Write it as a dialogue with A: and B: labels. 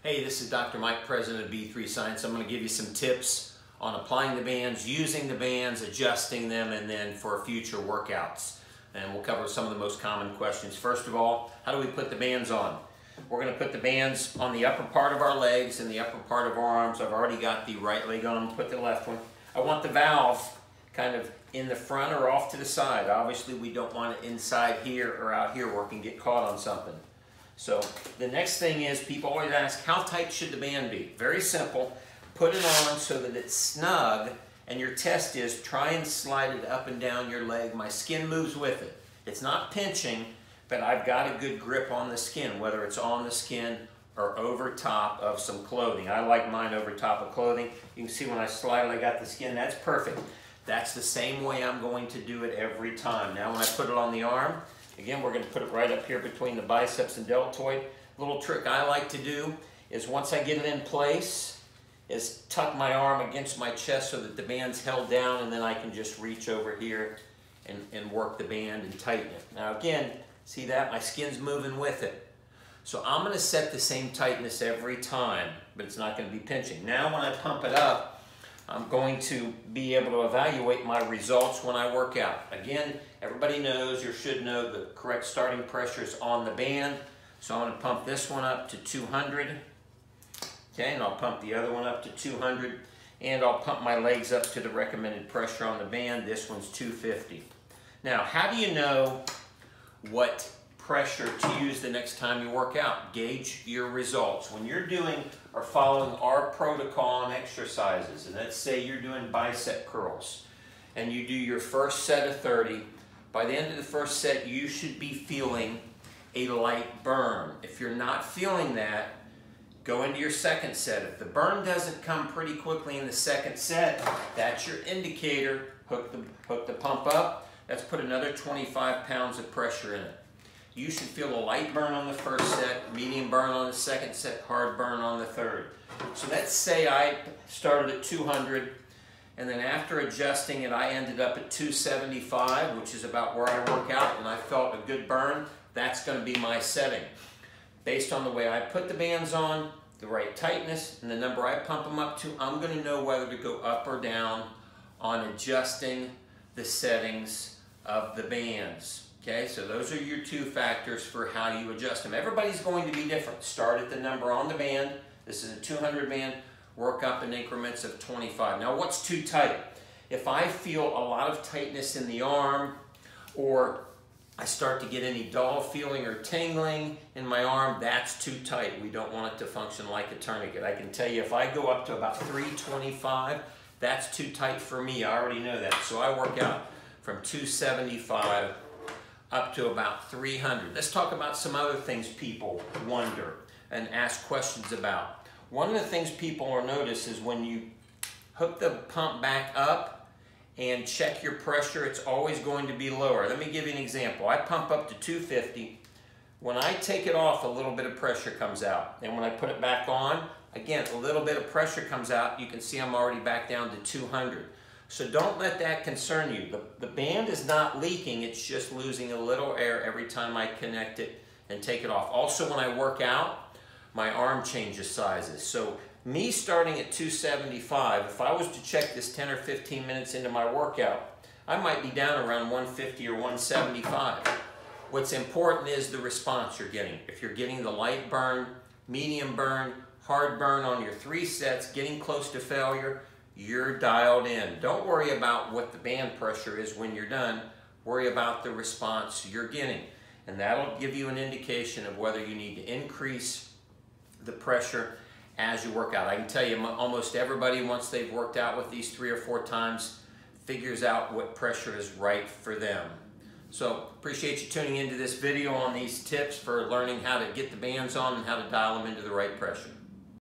A: Hey, this is Dr. Mike, president of B3 Science. I'm going to give you some tips on applying the bands, using the bands, adjusting them, and then for future workouts. And we'll cover some of the most common questions. First of all, how do we put the bands on? We're going to put the bands on the upper part of our legs and the upper part of our arms. I've already got the right leg on. I'm going to put the left one. I want the valve kind of in the front or off to the side. Obviously, we don't want it inside here or out here where it can get caught on something. So the next thing is, people always ask, how tight should the band be? Very simple. Put it on so that it's snug, and your test is try and slide it up and down your leg. My skin moves with it. It's not pinching, but I've got a good grip on the skin, whether it's on the skin or over top of some clothing. I like mine over top of clothing. You can see when I slide it, I got the skin. That's perfect. That's the same way I'm going to do it every time. Now when I put it on the arm, again, we're going to put it right up here between the biceps and deltoid. Little trick I like to do is once I get it in place, is tuck my arm against my chest so that the band's held down, and then I can just reach over here and work the band and tighten it. Now again, see that? My skin's moving with it. So I'm going to set the same tightness every time, but it's not going to be pinching. Now when I pump it up, I'm going to be able to evaluate my results when I work out. Again, everybody knows or should know the correct starting pressure is on the band. So I'm going to pump this one up to 200. Okay, and I'll pump the other one up to 200. And I'll pump my legs up to the recommended pressure on the band. This one's 250. Now, how do you know what pressure to use the next time you work out? Gauge your results. When you're doing or following our protocol on exercises, and let's say you're doing bicep curls, and you do your first set of 30, by the end of the first set, you should be feeling a light burn. If you're not feeling that, go into your second set. If the burn doesn't come pretty quickly in the second set, that's your indicator. Hook the pump up. Let's put another 25 pounds of pressure in it. You should feel a light burn on the first set, medium burn on the second set, hard burn on the third. So let's say I started at 200, and then after adjusting it, I ended up at 275, which is about where I work out, and I felt a good burn. That's going to be my setting. Based on the way I put the bands on, the right tightness, and the number I pump them up to, I'm going to know whether to go up or down on adjusting the settings of the bands. Okay, so those are your two factors for how you adjust them. Everybody's going to be different. Start at the number on the band. This is a 200 band. Work up in increments of 25. Now, what's too tight? If I feel a lot of tightness in the arm, or I start to get any dull feeling or tingling in my arm, that's too tight. We don't want it to function like a tourniquet. I can tell you if I go up to about 325, that's too tight for me. I already know that. So I work out from 275 up to about 300. Let's talk about some other things people wonder and ask questions about. One of the things people will notice is when you hook the pump back up and check your pressure, it's always going to be lower. Let me give you an example. I pump up to 250. When I take it off, a little bit of pressure comes out. And when I put it back on, again, a little bit of pressure comes out. You can see I'm already back down to 200. So don't let that concern you. The band is not leaking, it's just losing a little air every time I connect it and take it off. Also, when I work out, my arm changes sizes. So me starting at 275, if I was to check this 10 or 15 minutes into my workout, I might be down around 150 or 175. What's important is the response you're getting. If you're getting the light burn, medium burn, hard burn on your 3 sets, getting close to failure, you're dialed in. Don't worry about what the band pressure is when you're done. Worry about the response you're getting. And that'll give you an indication of whether you need to increase the pressure as you work out. I can tell you almost everybody, once they've worked out with these 3 or 4 times, figures out what pressure is right for them. So appreciate you tuning into this video on these tips for learning how to get the bands on and how to dial them into the right pressure.